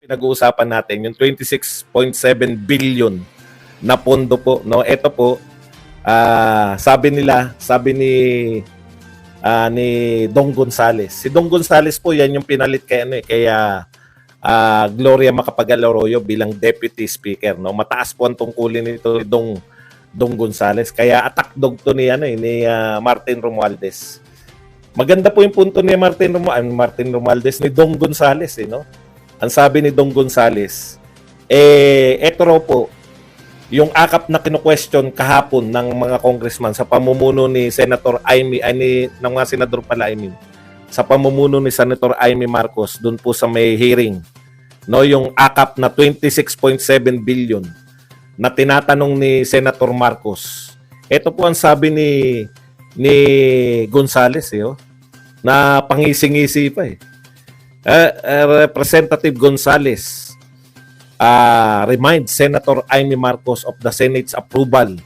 Pinag-uusapan natin yung 26.7 billion na pondo po, no? Ito po, sabi ni Dong Gonzales. Si Dong Gonzales po, yan yung pinalit kaya Gloria Macapagal-Arroyo bilang Deputy Speaker, no? Mataas po ang tungkulin nito ni Dong Gonzales. Kaya attack dog to ni Martin Romualdez. Maganda po yung punto ni Martin Romualdez ni Dong Gonzales, no? Ang sabi ni Dong Gonzales, eto raw po, yung akap na kinu-question kahapon ng mga congressman sa pamumuno ni Senator ng mga senador pala, sa pamumuno ni Senator Amy Marcos, doon po sa may hearing, no, yung akap na 26.7 billion na tinatanong ni Senator Marcos. Ito po ang sabi ni Gonzales, na pangising-isi pa Representative Gonzales reminds Senator Amy Marcos of the Senate's approval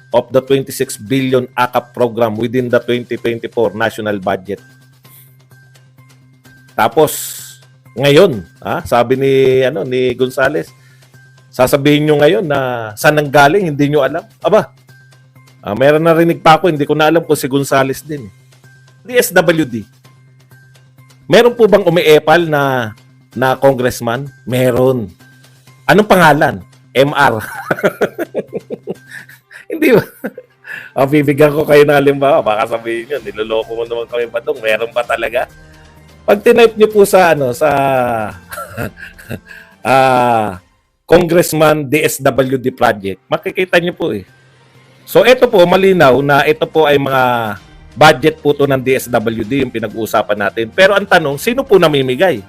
of the 26 billion AKAP program within the 2024 national budget. Tapos ngayon, sabi ni Gonzales, sasabihin nyo ngayon na saan ang galing, hindi nyo alam. Aba, meron na rinig pa ako, hindi ko na alam kung si Gonzales din. DSWD. Meron po bang umiepal na congressman? Meron. Anong pangalan? MR. Hindi ba? Bibigyan ko kayo ng halimbawa. Baka sabihin nyo, niloloko mo naman kami ba doon? Meron ba talaga? Pag tinype nyo po sa Congressman DSWD project, makikita nyo po . So ito po, malinaw na ito po ay mga budget po to ng DSWD yung pinag-uusapan natin. Pero ang tanong, sino po namimigay?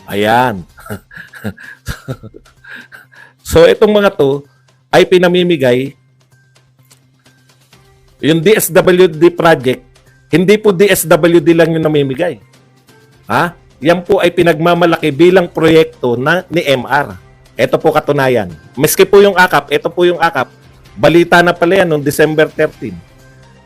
Ayan. So itong mga to ay pinamimigay. Yung DSWD project, hindi po DSWD lang yung namimigay. Yan po ay pinagmamalaki bilang proyekto ni MR. Ito po katunayan. Maski po yung AKAP, ito po yung AKAP. Balita na pala yan noong December 13.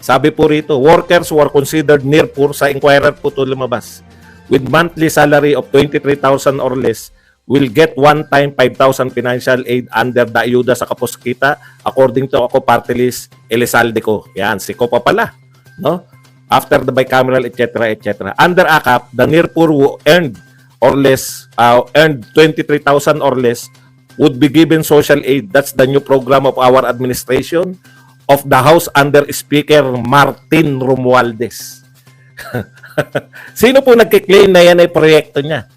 Sabi po rito, workers who are considered near poor, sa Inquirer po ito lumabas, with monthly salary of 23,000 or less will get one-time 5,000 financial aid under the ayuda sa kapuskita according to Ako Party List Elizalde ko. Yan, si ko pa pala. No? After the bicameral, etc., etc. Under AKAP, the near poor who earned 23,000 or less would be given social aid. That's the new program of our administration of the House under Speaker Martin Romualdez. Sino po nagkiklaim na yan ay proyekto niya?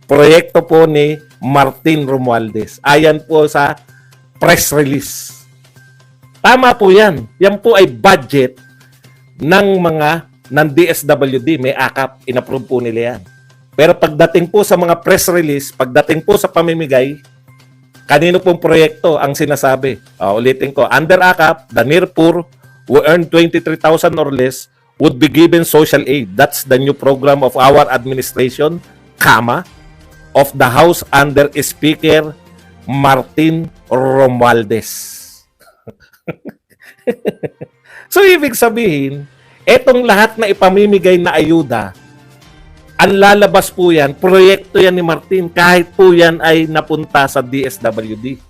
Proyekto po ni Martin Romualdez. Ayan po sa press release. Tama po yan. Yan po ay budget ng DSWD. May AKAP. Inapprove po nila yan. Pero pagdating po sa mga press release, pagdating po sa pamimigay, kanino pong proyekto ang sinasabi? Ulitin ko. Under AKAP, the near poor who earn 23,000 or less would be given social aid. That's the new program of our administration, of the House under Speaker Martin Romualdez. So, ibig sabihin, etong lahat na ipamimigay na ayuda, ang lalabas po yan, proyekto yan ni Martin, kahit po yan ay napunta sa DSWD.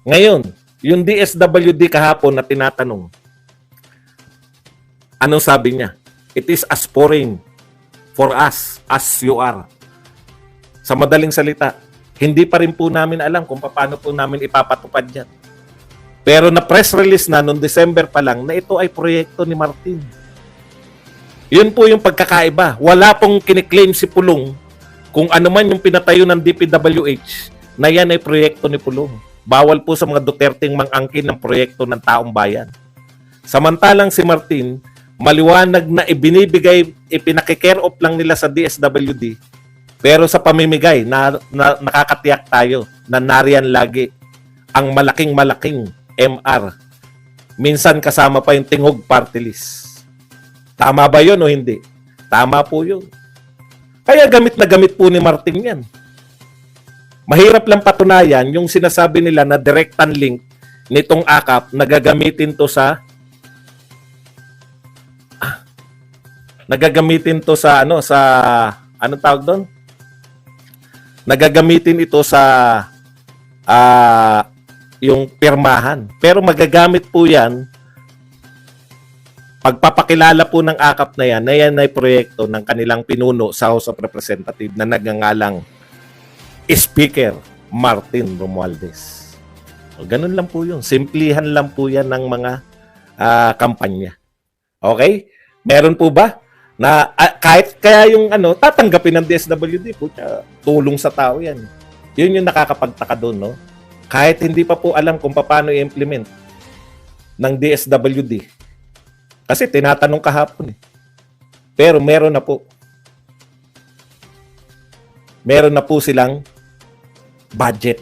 Ngayon, yung DSWD kahapon na tinatanong, anong sabi niya? It is as foreign for us as you are. Sa madaling salita, hindi pa rin po namin alam kung paano po namin ipapatupad yan. Pero na press release na noong December pa lang na ito ay proyekto ni Martin. Yun po yung pagkakaiba. Wala pong kiniklaim si Pulong kung ano man yung pinatayo ng DPWH na yan ay proyekto ni Pulong. Bawal po sa mga Duterteng mang-angkin ng proyekto ng taong bayan. Samantalang si Martin, maliwanag na ipinakikare off lang nila sa DSWD, pero sa pamimigay na nakakatiyak tayo na nariyan lagi ang malaking MR. Minsan kasama pa yung Tingog Party List. Tama ba yun o hindi? Tama po yun. Kaya gamit na gamit po ni Martin yan. Mahirap lang patunayan yung sinasabi nila na directan link nitong AKAP na gagamitin to sa anong tawag doon? nagagamitin ito sa yung pirmahan. Pero magagamit po yan, pagpapakilala po ng AKAP na yan ay proyekto ng kanilang pinuno sa House of Representatives na nagngangalang Speaker Martin Romualdez. O, ganun lang po yun. Simplihan lang po yan ng mga kampanya. Okay? Meron po ba na kahit kaya yung tatanggapin ng DSWD po, tulong sa tao yan. Yun yung nakakapagtaka doon, no? Kahit hindi pa po alam kung paano i-implement ng DSWD. Kasi tinatanong kahapon eh. Pero meron na po. Meron na po silang budget.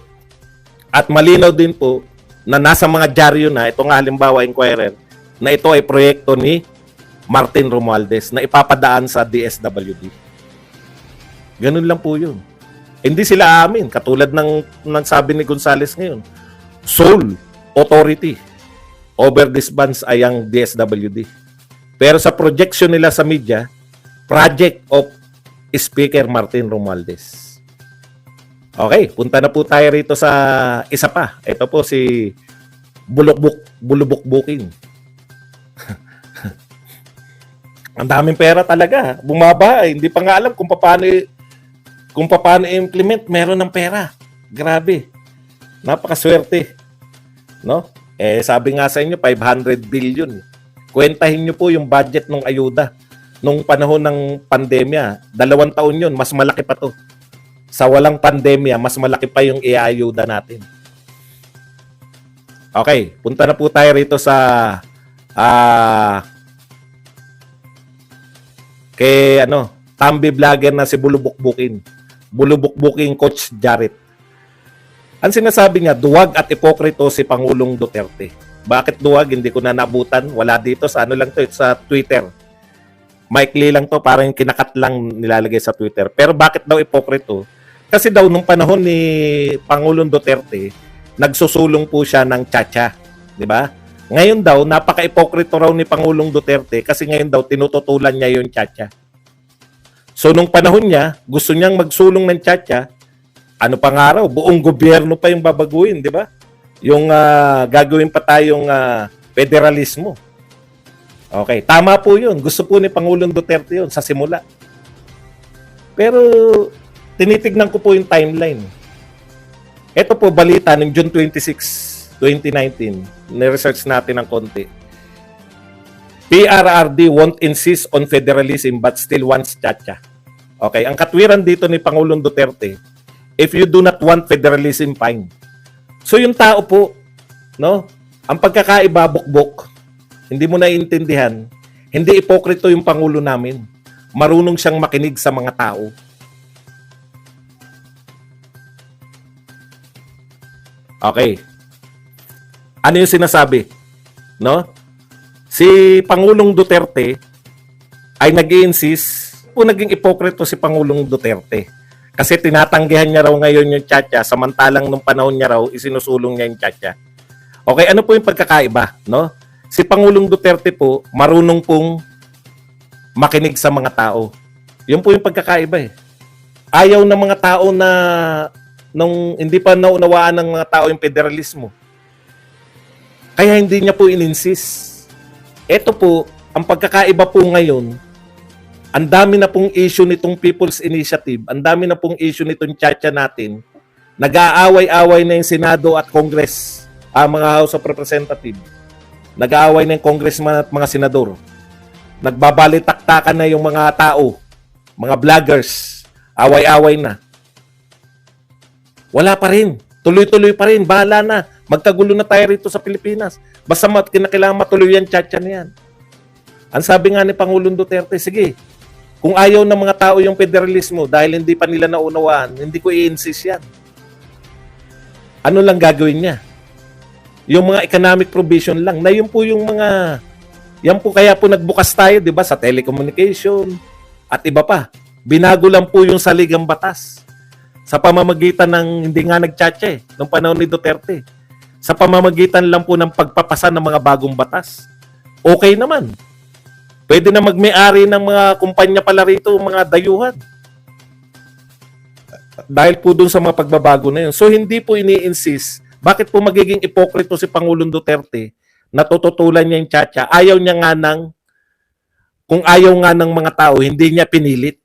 At malinaw din po na nasa mga dyaryo na, ito nga halimbawa Inquirer, na ito ay proyekto ni Martin Romualdez na ipapadaan sa DSWD. Ganun lang po yun. Hindi sila amin. Katulad ng sabi ni Gonzales ngayon, sole authority over these funds ay ang DSWD. Pero sa projection nila sa media, project of Speaker Martin Romualdez. Okay, punta na po tayo rito sa isa pa. Ito po si Bulubukbukin. Ang daming pera talaga. Bumaba. Hindi pa nga alam kung paano i-implement. Meron ng pera. Grabe. Napakaswerte. No? Sabi nga sa inyo, 500 billion. Kwentahin nyo po yung budget ng ayuda. Nung panahon ng pandemya, 2 taon yun, mas malaki pa to. Sa walang pandemya, mas malaki pa yung i-ayuda natin. Okay, punta na po tayo rito sa kay Tambi vlogger na si Bulubukbukin. Bulubukbukin Coach Jared. Ang sinasabi niya, duwag at ipokrito si Pangulong Duterte. Bakit duwag? Hindi ko na nabutan. Wala dito sa lang to, sa Twitter. Maikli lang to, parang kinakat lang nilalagay sa Twitter. Pero bakit daw ipokrito? Kasi daw nung panahon ni Pangulong Duterte, nagsusulong po siya ng tsa-tsa, di ba? Ngayon daw, napaka-ipokrito raw ni Pangulong Duterte kasi ngayon daw tinututulan niya yung tsa-tsa. So nung panahon niya, gusto niyang magsulong ng tsa-tsa, ano pa nga raw, buong gobyerno pa yung babaguhin, di ba? Yung gagawin pa tayong federalismo. Okay, tama po yun. Gusto po ni Pangulong Duterte yun sa simula. Pero tinitignan ko po yung timeline. Ito po balita ng June 26, 2019. Ni-research natin ng konti. PRRD won't insist on federalism but still wants tsa-tsa. Okay, ang katwiran dito ni Pangulong Duterte, if you do not want federalism, fine. So yung tao po, no? Ang pagkakaiba bukbok, hindi mo naiintindihan, hindi ipokrito yung Pangulo namin. Marunong siyang makinig sa mga tao. Okay. Ano yung sinasabi? No? Si Pangulong Duterte ay nag-i-insist o naging ipokrito si Pangulong Duterte. Kasi tinatanggihan niya raw ngayon yung tsa-tsa, samantalang nung panahon niya raw, isinusulong niya yung tsa-tsa. Okay, ano po yung pagkakaiba? No? Si Pangulong Duterte po, marunong pong makinig sa mga tao. Yun po yung pagkakaiba eh. Ayaw ng mga tao na nung hindi pa naunawaan ng mga tao yung federalismo. Kaya hindi niya po in-insist. Ito po, ang pagkakaiba po ngayon, ang dami na pong issue nitong People's Initiative, ang dami na pong issue nitong tsa-tsa natin, nag-aaway-away na yung Senado at Congress, mga House of Representatives. Nag-aaway na yung congressman at mga senador. Nagbabalitaktakan na yung mga tao, mga vloggers, away-away na. Wala pa rin. Tuloy-tuloy pa rin. Bahala na. Magkagulo na tayo rito sa Pilipinas. Basta kinakailangan matuloy yan, tsa-tsa na yan. Ang sabi nga ni Pangulong Duterte, sige, kung ayaw ng mga tao yung federalismo dahil hindi pa nila naunawaan, hindi ko i-insist yan. Ano lang gagawin niya? Yung mga economic provision lang, na yun po yung mga, yan po kaya po nagbukas tayo, di ba, sa telecommunication at iba pa. Binago lang po yung saligang batas sa pamamagitan ng hindi nga nagtsa-tsa nung panahon ni Duterte. Sa pamamagitan lang po ng pagpapasa ng mga bagong batas. Okay naman. Pwede na magmay-ari ng mga kumpanya pala rito, mga dayuhan. Dahil po dun sa mga pagbabago na yun. So hindi po ini-insist. Bakit po magiging ipokrito si Pangulong Duterte na tututulan niya yung tiyatya? Ayaw niya nga ng, kung ayaw nga ng mga tao, hindi niya pinilit.